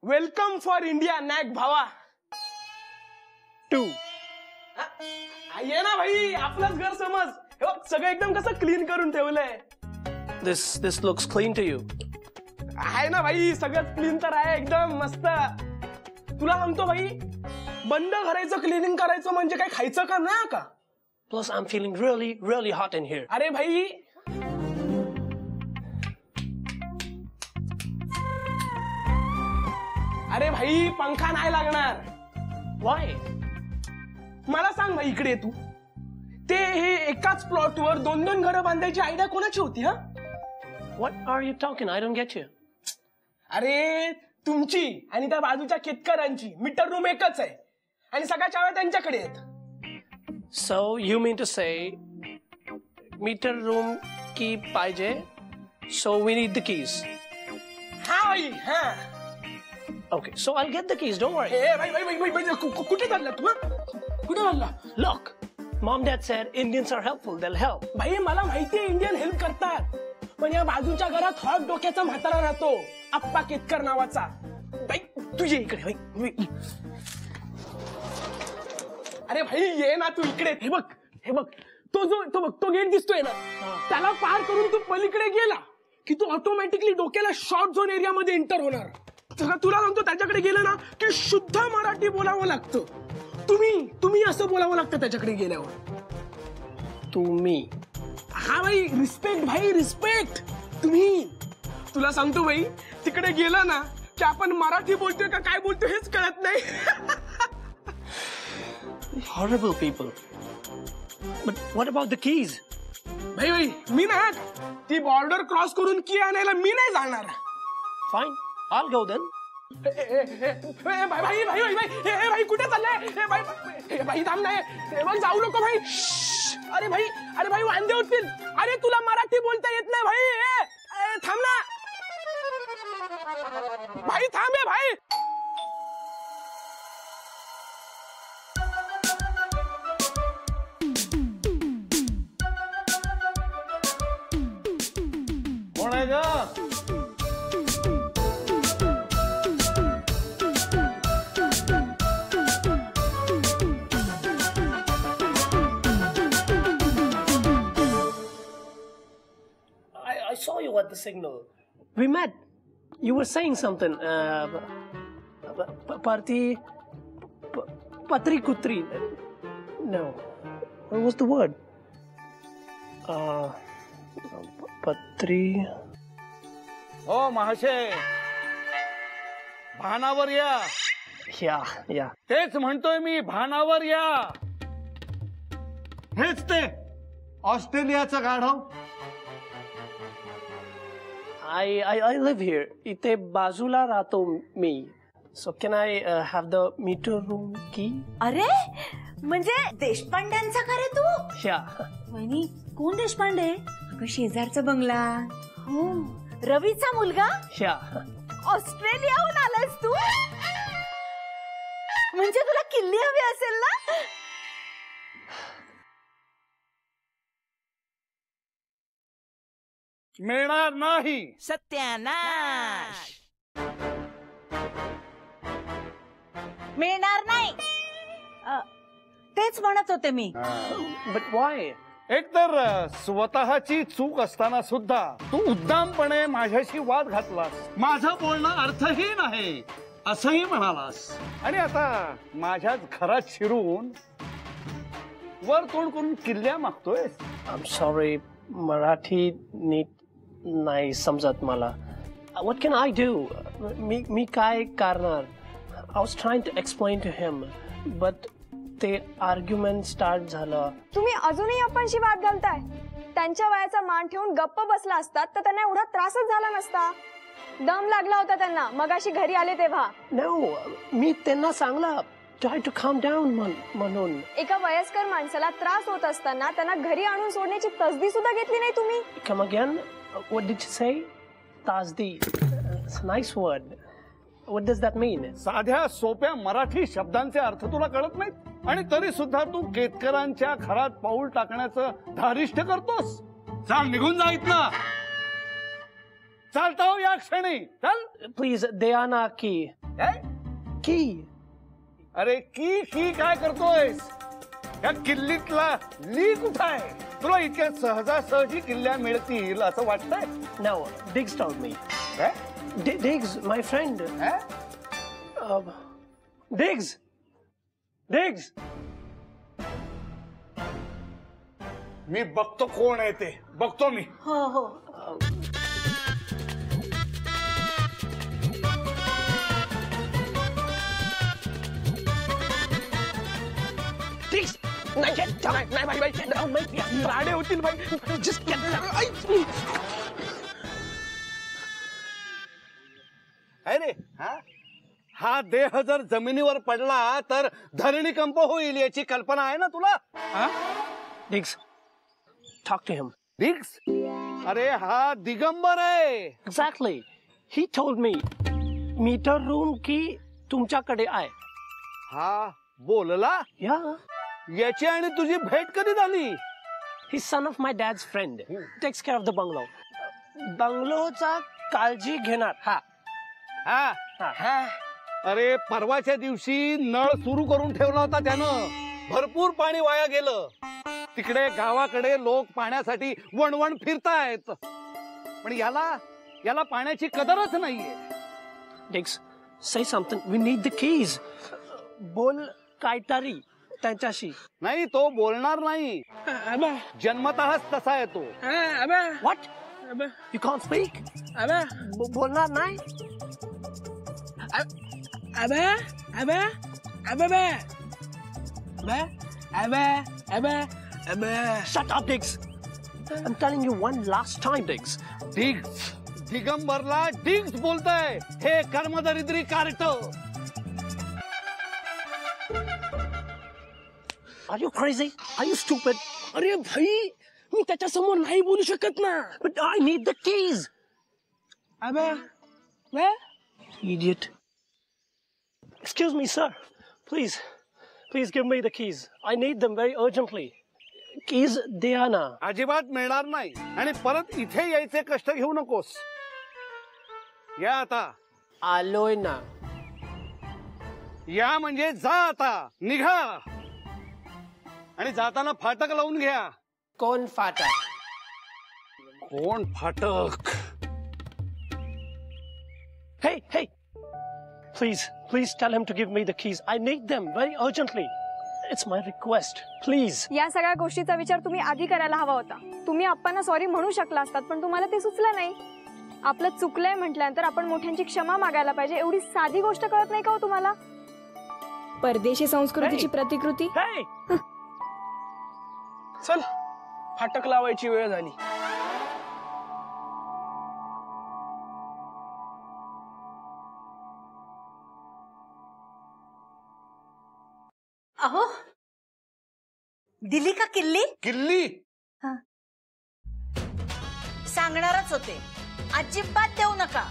Welcome for India NAAC भावा 2 ये ना भाई, आपलंच घर समज. सगळं एकदम कसं क्लीन करून ठेवलंय. This looks clean to you. आहे ना भाई, सगळं क्लीन तर आहे एकदम मस्त. तुला सांगतो भाई, बंद करायचं क्लिनिंग करायचं म्हणजे काय खायचं का ना का. Plus I'm feeling really hot in here. अरे भाई, पंखा नाही लागणार. Why? मला सांग भाई, इकडे तू ते हे एकाच प्लॉटवर 2-2 घरं बांधायची आयडिया कोणाची होती? हा, What are you talking? I don't get you. अरे तुमची आणि त्या बाजूच्या केतकरांची मीटर रूम एकच आहे आणि सगळ्या चाव्या त्यांच्याकडे आहेत. So you mean to say meter room key पाहिजे, so we need the keys. हा भाई, हा. Okay, so I'll get the keys. Don't worry. भाई कुठे चालला तू? कुठे चालला? Look, Mom Dad said Indians are helpful. They'll help. भाई मला माहितीये इंडियन हेल्प करतात, पण या बाजूच्या घरात हॉट डोक्याचा म्हातारा राहतो, आप्पा केतकर नावाचा. भाई तुझे इकडे भाई. अरे भाई ये ना तू इकडे. हे बघ तो गेट दिसतोय ना, त्याला पार करून तू पलीकडे गेला की तू ऑटोमॅटिकली डोक्याला शॉर्ट झोन एरिया मध्ये एंटर होणार. तुला सांगतो, त्याच्याकडे गेलं ना की शुद्ध मराठी बोलावं लागतं. तुम्ही असं बोलावं लागतं त्याच्याकडे गेल्यावर. तुम्ही. हा भाई, रिस्पेक्ट भाई, रिस्पेक्ट. तुम्ही. तुला सांगतो भाई, तिकडे गेला ना की आपण मराठी बोलतोय का काय बोलतोय हेच कळत नाही. Horrible people. But what about the keys? भाई मी ना ती बॉर्डर क्रॉस करून की आणायला मी नाही जाणार. Fine, I'll go then. भाई कुठे चाललाय? भाई थांब नाही, जाऊ नको भाई. अरे भाई वांदे होतील. अरे तुला मराठी बोलता येत नाही भाई. थांब ना भाई, थांब भाई. कोण आहे ग? I saw you at the signal. We met. You were saying something. Patri kutri. No. What was the word? Patri. हो महाशय, भानावर या. Yeah. तेच म्हणतोय मी, भानावर या. हेच ते ऑस्ट्रेलियाचं गाढव. I live here. इथे बाजूला राहतो मी. So can I have the meter room key? अरे म्हणजे देशपांड्यांचा का रे तू? Yeah. वहिनी, कोण देशपांडे? अगं शेजारचा बंगला. हो, रवीचा मुलगा. Yeah. ऑस्ट्रेलियाहून आलास तू? म्हणजे तुला किल्ली हवी असेल ना? मिळणार नाही. सत्यानाश. मिळणार नाही. तेच म्हणत होते मी. But why? एकतर स्वतःची चूक असताना सुद्धा तू उद्दामपणे माझ्याशी वाद घातलास, माझं बोलणं अर्थहीन आहे असंही म्हणालास, आणि आता माझ्याच घरात शिरून वर तोंड करून किल्ल्या मागतोयस. I'm sorry. मराठी नीट नाही समजत मला. What can I do? मी काय करणार? I was trying to explain to him, but ते आर्ग्युमेंट स्टार्ट झालं. तुम्ही अजूनही आपणशी वाद घालताय. त्यांच्या वयाचा मान ठेवून गप्प बसला असतात तर त्यांना एवढा त्रासच झाला नसता. दम लागला होता त्यांना मगाशी घरी आले तेव्हा. No, मी त्यांना सांगला try to calm down म्हणून. एका वयस्कर माणसाला त्रास होत असताना त्यांना घरी आणून सोडण्याची तसदी सुद्धा घेतली नाही तुम्ही. Come again? What did you say? तासदी. It's a nice word. What does that mean? साध्या सोप्या मराठी शब्दांचे अर्थ तुला कळत नाहीत आणि तरी सुद्धा तू केतकरांच्या घरात पाऊल टाकण्याचं धारिष्ट करतोस. चाल निघून जा इथनं. चालता हो या क्षणी. चल. Please, दया ना की. Key. अरे की काय करतोयस? या किल्लीतला ली कुठं आहे? तुला इतक्या सहजासहजी किल्ल्या मिळतील असं वाटतंय? No, Diggs told me. काय? Diggs, my friend. Diggs. Diggs. मी बघतो कोण आहे ते. बघतो मी. हो हो. Diggs. नाही भाई राडे होतील भाई. Just अरे हा देह जर जमिनीवर पडला तर धरणीकंप होईल याची कल्पना आहे ना तुला? Diggs, talk to him. Digs? अरे हा दिगंबर आहे. Exactly. He told me meter room की तुमच्याकडे आहे. हा बोलला? Yeah. याची आणि तुझी भेट कधी झाली? He's son of my dad's friend. Takes care of the bungalow. बंगलोचा काळजी घेणार. हा अरे परवाच्या दिवशी नळ सुरू करून ठेवला होता त्यानं. भरपूर पाणी वाया गेलं. तिकडे गावाकडे लोक पाण्यासाठी वणवण फिरतायत, पण याला पाण्याची कदरच नाहीये. Diggs, say something. We need the keys. बोल काहीतरी त्यांच्याशी. नाही तो बोलणार नाही. जन्मतःच तसा आहे तो. What? You can't speak? बोलणार नाही? Shut up, Diggs. I'm telling you one last time, Diggs. Diggs, दिगंबरला डिग्स बोलताय. हे कर्मदरिद्री कार्ट. Are you crazy? Are you stupid? अरे भाई मी त्याच्या समोर नाही बोलू शकत ना. But I need the keys. Idiot. Excuse me, sir. Please give me the keys. I need them very urgently. Keys द्या ना. अजिबात मिळणार नाही. आणि परत इथे यायचे कष्ट घेऊ नकोस. या आता. आलोय ना. या म्हणजे जा आता. निघा. आणि जाताना फाटक लावून घ्या. कोण फाटक? कोण फाटक? Hey. Please tell him to give me the keys. I need them very urgently. It's my request. Please. या सगळ्या गोष्टीचा विचार तुम्ही आधी करायला हवा होता. तुम्ही आप्पांना सॉरी म्हणू शकला असतात, पण तुम्हाला ते सुचलं नाही. आपलं चुकलंय म्हटल्यानंतर आपण मोठ्यांची क्षमा मागायला पाहिजे. एवढी साधी गोष्ट कळत नाही का हो तुम्हाला? परदेशी संस्कृतीची प्रतिकृती. Hey. चल फाटक लावायची वेळ झाली. अहो, दिली का किल्ली? किल्ली? सांगणारच होते. अजिबात देऊ नका.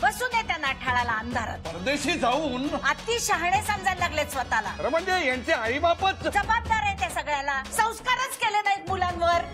बसू दे त्या नाठाळाला अंधारात. परदेशी जाऊन अति शहाणे समजायला लागलेत स्वतःला. खरं म्हणजे यांचे आई बापच जबाबदार आहे त्या सगळ्याला. संस्कारच केले नाहीत मुलांवर.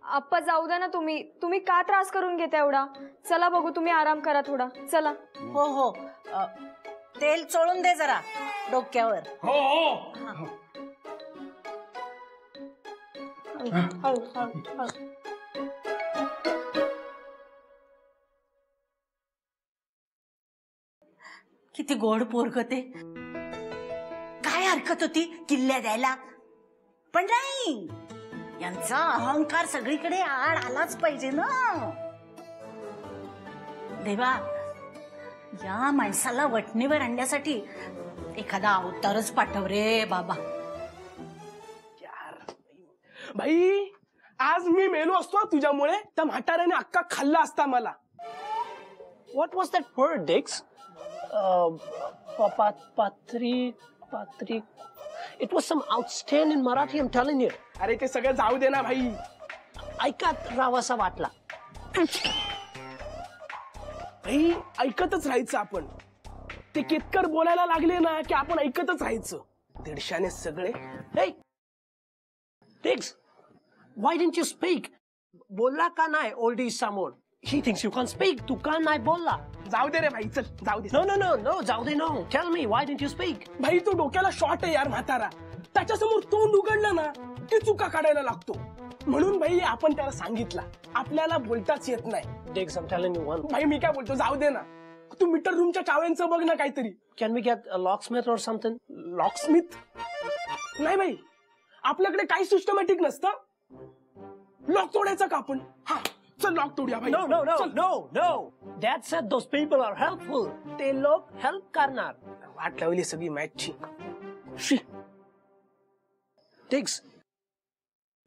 आप्पा जाऊ द्या ना. तुम्ही का त्रास करून घेता एवढा? चला बघू, तुम्ही आराम करा थोडा. चला. हो तेल चोळून दे जरा डोक्यावर. हो. किती गोड पोरग ते. काय हरकत होती किल्ल्या द्यायला? पण नाही, यांचा अहंकार सगळीकडे आड आलाच पाहिजे ना. देवा, या माणसाला वटणीवर आणण्यासाठी एखादा अवतारच पाठव रे बाबा. भाई आज मी मेलो असतो तुझ्यामुळे. त्या म्हाताऱ्याने अक्का खाल्ला असता मला. What was that word, Diggs? Patri. It was some outstanding Marathi, I'm telling you. अरे ते सगळं जाऊ दे ना भाई. ऐकत राहावासा वाटला. भाई ऐकतच राहायचं आपण. ते केतकर बोलायला लागले ना की आपण ऐकतच राहायचं. दीडशाने सगळे. Hey, Diggs, why didn't you speak? बोलला का नाही ओल्डी समोर? He thinks you can't speak. तू का नाही बोलला? जाऊ दे रे भाई, चल जाऊ दे. No, no, no, no, जाऊ दे, no. Tell me, why didn't you speak? भाई तो डोक्याला शॉर्ट आहे यार म्हातारा. त्याच्यासमोर तोंड उघडलं ना की चुका काढायला लागतो. म्हणून भाई आपण त्याला सांगितलं आपल्याला बोलताच येत नाही. Diggs, I'm telling you one. भाई मी काय बोलतो, जाऊ दे ना. तू मीटर रूमच्या चाव्यांचं बघ ना काहीतरी. Can we get a locksmith or something? Locksmith नाही भाई, आपल्याकडे काही सिस्टमॅटिक नसतं. लॉक तोडायचं का आपण? हा चल लॉक तोडूया भाई. No, no, no, चल. no, no. Dad said those people are helpful. ते लोक help करणार. वाट लावली सगळी मॅचची. Diggs,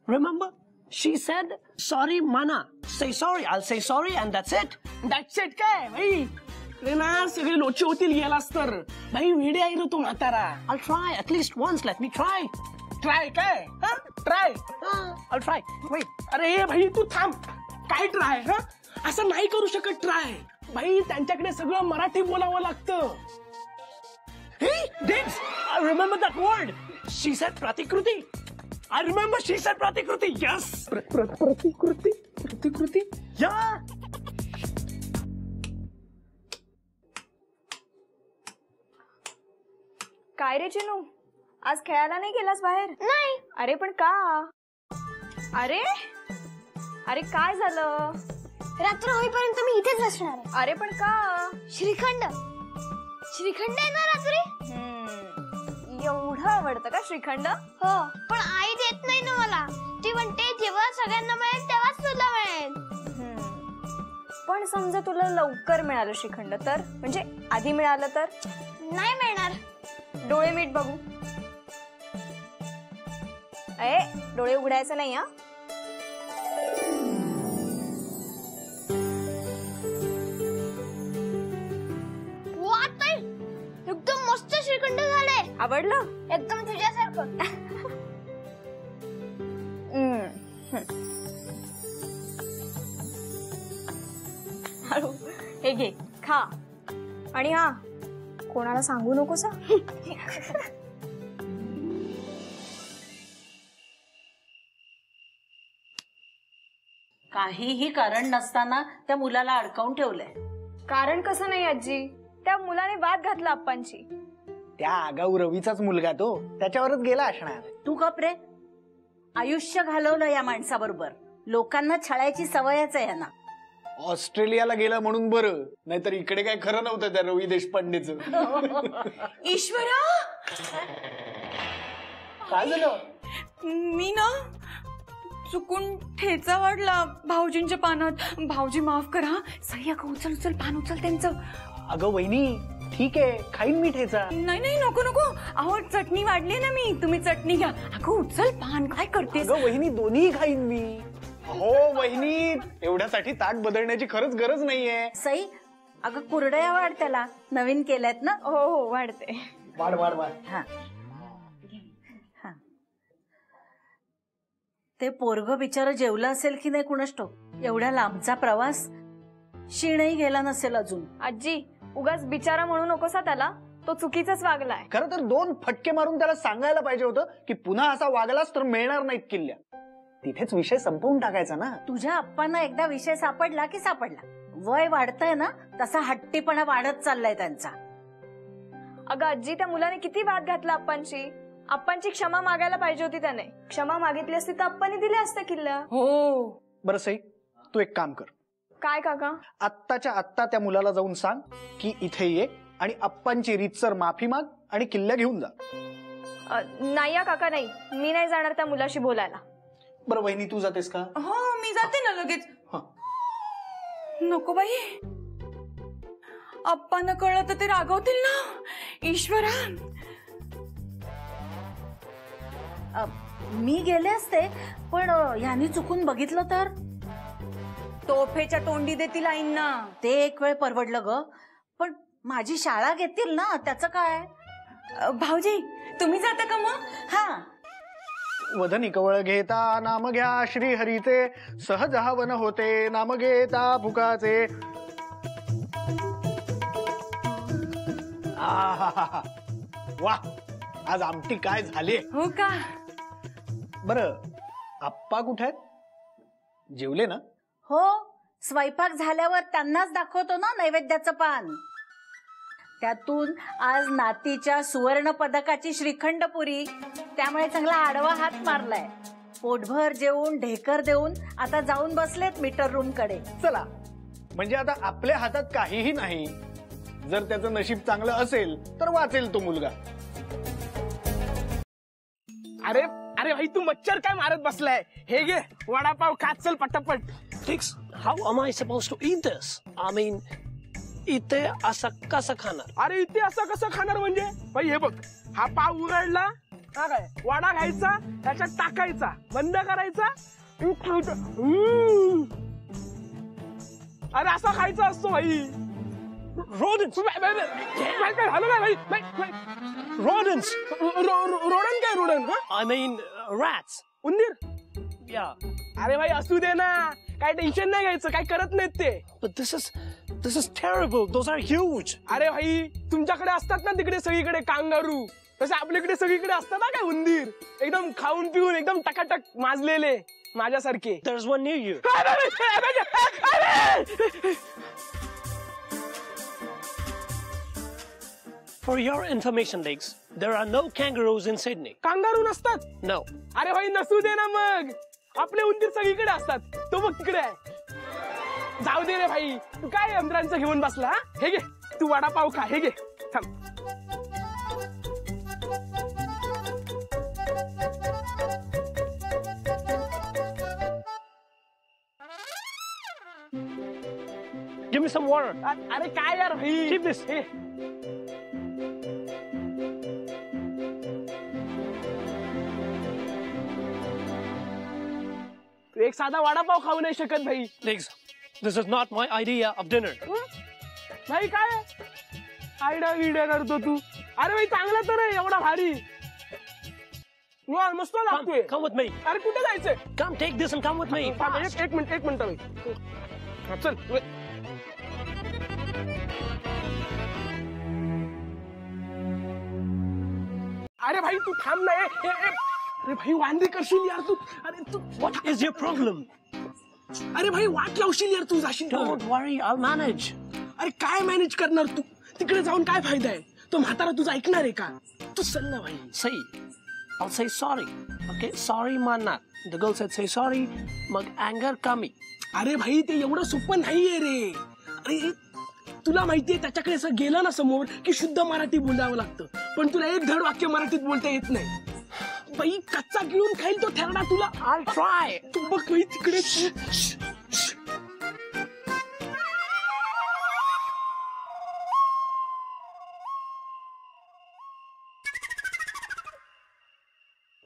remember? She said, sorry, Mana. Say sorry. I'll say sorry and that's it. That's it काय भाई. रे ना सगळे लोचे होतील गेलास तर. भाई वेडे आहे रे तो म्हातारा. I'll try at least once. Let me try. Try काय? ट्राय. I'll try. Wait. अरे भाई तू थांब. काय ट्राय? हा असं नाही करू शकत ट्राय. भाई त्यांच्याकडे सगळं मराठी बोलावं लागतं. Hey, Diggs, I remember that word. She said Pratikruti. I remember she said Pratikruti. Yes. प्रतिकृती प्रतिकृती. Yeah. काय रे चिनू, आज खेळायला नाही गेलास बाहेर? नाही. अरे पण का? अरे अरे काय झालं? रात्र होईपर्यंत मी इथेच असणार आहे. अरे पण का? श्रीखंड श्रीखंड आहे ना रात्री. एवढं आवडतं का श्रीखंड? हो, पण आई देत नाही ना मला. ती म्हणते जेव्हा सगळ्यांना मिळेल तेव्हाच तुला मिळेल. पण समजा तुला लवकर मिळालं श्रीखंड तर, म्हणजे आधी मिळालं तर? नाही मिळणार. डोळे मीट बघू. डोळे उघडायचं नाही हा. एकदम मस्त श्रीखंड झालंय. आवडलं? एकदम तुझ्यासारखं. हळू. हे घे, खा. आणि हा कोणाला सांगू नकोस हा. काहीही कारण नसताना त्या मुलाला अडकावून ठेवलंय. कारण कसं नाही आजी, त्या मुलाने वाद घातला आप्पांची. त्या आगाऊ रवीचाच मुलगा तो, त्याच्यावरच गेला असणार. तू गप रे. आयुष्य घालवलं या माणसाबरोबर. लोकांना छळायची सवयच आहे यांना. ऑस्ट्रेलियाला गेला म्हणून बरं, नाहीतर इकडे काय खरं नव्हतं त्या रवी देशपांडेचं. ईश्वरा, काय झालं? मी ना चुकून ठेचा वाढला भाऊजींच्या पानात. भाऊजी माफ करा. सही अगं उचल उचल पान उचल त्यांचं. अगं वहिनी ठीक आहे, खाईन मी ठेचा. नाही नाही नको नको. अहो चटणी वाढली ना मी, तुम्ही चटणी घ्या. अगं उचल पान, काय करतेस? अगं वहिनी दोन्ही खाईन मी. हो वहिनी, एवढ्यासाठी ताट बदलण्याची खरंच गरज नाहीये. सई अगं कुरडया वाढ त्याला. नवीन केल्यात ना? हो हो वाढते. वाढ वाढ वाढ. हा हा. ते पोरग बिचारं जेवलं असेल की नाही कुणास ठाऊक. एवढ्या लांबचा प्रवास, शिणही गेला नसेल अजून. आजी उगाच बिचारा म्हणू नकोस हा त्याला. तो चुकीचाच वागलाय. खरं तर 2 फटके मारून त्याला सांगायला पाहिजे होतं की पुन्हा असा वागलास तर मिळणार नाहीत किल्ल्या. तिथेच विषय संपवून टाकायचा ना. तुझ्या आप्पांना एकदा विषय सापडला की सापडला. वय वाढतंय ना तसा हट्टीपणा वाढत चाललाय त्यांचा. अगं आजी, त्या मुलाने किती वाद घातला आप्पांची. आप्पांची क्षमा मागायला पाहिजे होती त्याने. क्षमा मागितली असती तर आप्पांनी दिल्या असत्या किल्ल्या. हो. बरं सई, तू एक काम कर. काय काका? आत्ताच्या आत्ता त्या मुलाला जाऊन सांग की इथे ये आणि अप्पांची रीतसर माफी माग आणि किल्ल्या घेऊन जा. नाही या काका, नाही. मी नाही जाणार त्या मुलाशी बोलायला. बरं वहिनी, तू जातेस का? हो मी जाते ना लगेच. नको बाई, अप्पांना कळलं तर ते रागवतील ना. ईश्वरा, मी गेले असते पण ह्यांनी चुकून बघितलं तर. तोफेच्या तोंडी देतील आईंना. ते एक वेळ परवडलं ग, पण माझी शाळा घेतील ना, त्याचं काय. भाऊजी तुम्ही जाता का मग? हा. वदनी कवळ घेता नाम घ्या श्री हरीचे, सहज हवन होते नाम घेता फुकाचे. वा, आज आमटी काय झाली. हो का? बरं, आप्पा कुठे आहेत? जेवले ना? हो, स्वयंपाक झाल्यावर त्यांनाच दाखवतो ना नैवेद्याचं पान. त्यातून आज नातीच्या सुवर्ण पदकाची श्रीखंडपुरी, त्यामुळे चांगला आडवा हात मारलाय. पोटभर जेवून ढेकर देऊन आता जाऊन बसलेत मीटर रूम कडे. चला, म्हणजे आता आपल्या हातात काहीही नाही. जर त्याचं नशीब चांगलं असेल तर वाचेल तो मुलगा. अरे अरे भाई तू मच्छर काय मारत बसलाय? हे घे वडापाव खात चल पटापट. Tix, how am I supposed to eat this? I mean, इथे असं कसं खाणार? अरे इथे असं कसं खाणार म्हणजे? भाई हे बघ, हा पाव उघडला, हा काय वडा घ्यायचा, त्याच्यात टाकायचा, बंद करायचा, अरे असा खायचा असतो भाई. Rodents! Rodents! रोडन काय रोडन? I mean, rats. उंदीर? Yeah. अरे भाई असू दे ना, काय टेन्शन नाही घ्यायचं, काय करत नाहीत ते. But this is terrible. Those are huge. अरे भाई तुमच्याकडे असतात ना तिकडे सगळीकडे कांगारू, तसे आपल्याकडे सगळीकडे असतात ना काय उंदीर, एकदम खाऊन पिऊन एकदम टकाटक माजलेले माझ्यासारखे. There's one near you. For your information, Legs, there are no kangaroos in Sydney. Kangaroo नसतात? No. अरे भाई नसू दे ना मग, आपले उंदीर सगळीकडे असतात. तो बघ तिकडे आहे. जाऊ दे रे भाई, तू काय यंत्रांचं घेऊन बसला? हा? हे घे तू वडापाव खा, हे घे. थांब. Give me some water. अरे काय यार भाई, Keep this. हे. तू एक साधा वडापाव खाऊ नाही शकत भाई. Legs, this is not my idea of dinner. भाई काय आयडिया गिड्या करतो तू? अरे भाई चांगला तर आहे, एवढा भारी मस्त लागतोय. Come with me. अरे कुठे जायचंय? Come take this and come with me. थांब, Fast. एक मिनिट भाई. हा, चल. अरे भाई तू थांब ना. अरे भाई वांदे करशील यार तू. अरे तू What is your problem? अरे भाई वाट लावशील यार तू, जाशील. Don't worry, I'll manage. अरे काय मॅनेज करणार तू? तिकडे जाऊन काय फायदा आहे? तो म्हातारा तुझा ऐकणार आहे का? तू चल ना भाई. Say, I'll say sorry. Okay, sorry मानणार. The girl said say sorry. मग anger कमी. अरे भाई ते एवढं सोपं नाहीये रे. अरे तुला माहितीये त्याच्याकडे असं गेलं ना समोर की शुद्ध मराठी बोलावं लागतं, पण तुला एक धड वाक्य मराठीत बोलता येत नाही. बाई कच्चा गिळून खाईल तो ठेरडा तुला. I'll try. तू बघ भाई तिकडे.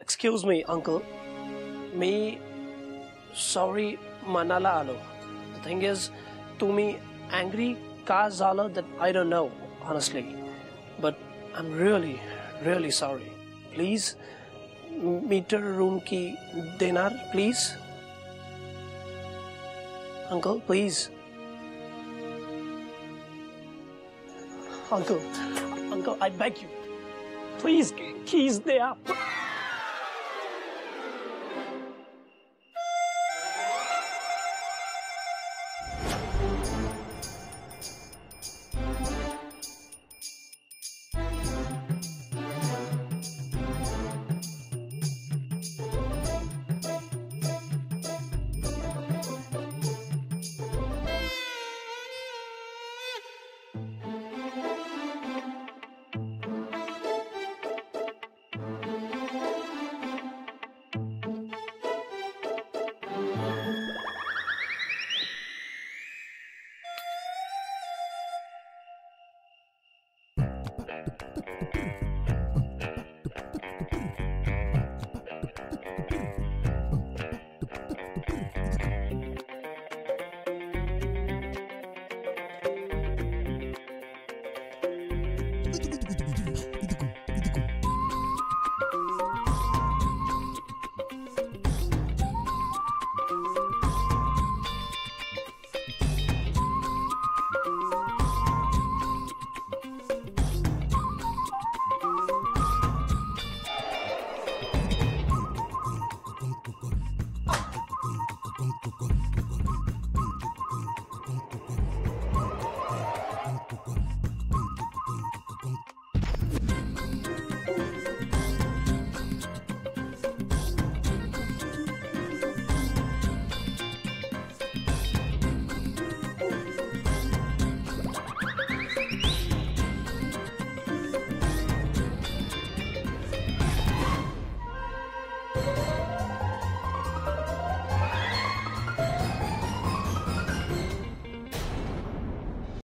Excuse me, uncle. Me sorry manaला आलो. The thing is, तुम्ही angry का झालं that I don't know, honestly. But I'm really, really sorry. Please, meter room की देणार, please. Uncle, please. Uncle, I beg you. Please, keys there.